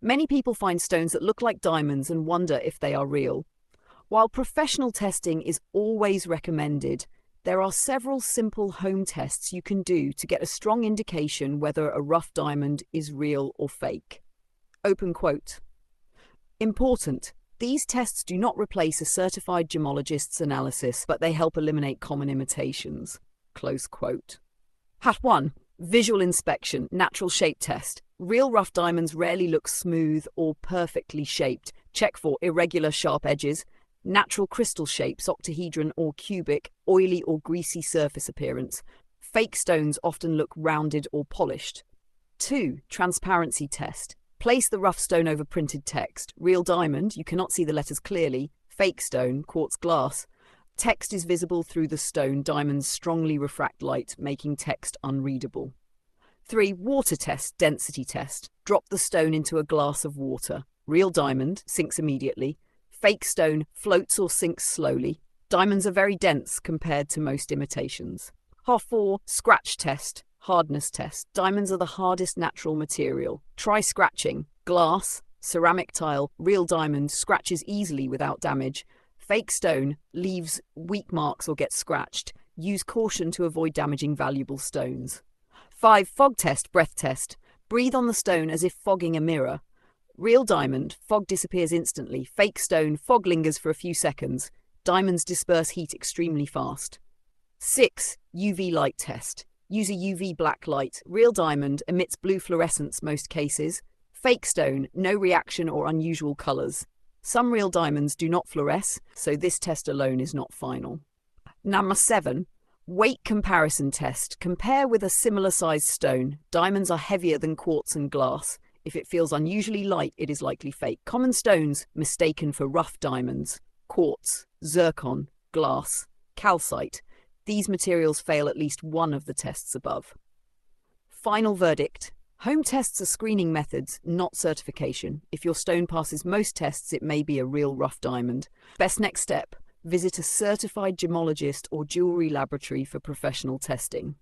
Many people find stones that look like diamonds and wonder if they are real. While professional testing is always recommended, there are several simple home tests you can do to get a strong indication whether a rough diamond is real or fake. Open quote. Important. These tests do not replace a certified gemologist's analysis, but they help eliminate common imitations. Close quote. Hat 1. Visual inspection, natural shape test. Real rough diamonds rarely look smooth or perfectly shaped. Check for irregular sharp edges, natural crystal shapes, octahedron or cubic, oily or greasy surface appearance. Fake stones often look rounded or polished. 2. Transparency test. Place the rough stone over printed text. Real diamond, you cannot see the letters clearly. Fake stone, quartz glass. Text is visible through the stone. Diamonds strongly refract light, making text unreadable. 3. Water test, density test. Drop the stone into a glass of water. Real diamond sinks immediately. Fake stone floats or sinks slowly. Diamonds are very dense compared to most imitations. Half 4. Scratch test, hardness test. Diamonds are the hardest natural material. Try scratching. Glass, ceramic tile, real diamond scratches easily without damage. Fake stone leaves weak marks or gets scratched. Use caution to avoid damaging valuable stones. 5. Fog test, breath test. Breathe on the stone as if fogging a mirror. Real diamond, fog disappears instantly. Fake stone, fog lingers for a few seconds. Diamonds disperse heat extremely fast. 6. UV light test. Use a UV black light. Real diamond emits blue fluorescence most cases. Fake stone, no reaction or unusual colors. Some real diamonds do not fluoresce, so this test alone is not final. Number 7. Weight comparison test. Compare with a similar sized stone. Diamonds are heavier than quartz and glass. If it feels unusually light, it is likely fake. Common stones mistaken for rough diamonds. Quartz, zircon, glass, calcite. These materials fail at least one of the tests above. Final verdict. Home tests are screening methods, not certification. If your stone passes most tests, it may be a real rough diamond. Best next step, visit a certified gemologist or jewelry laboratory for professional testing.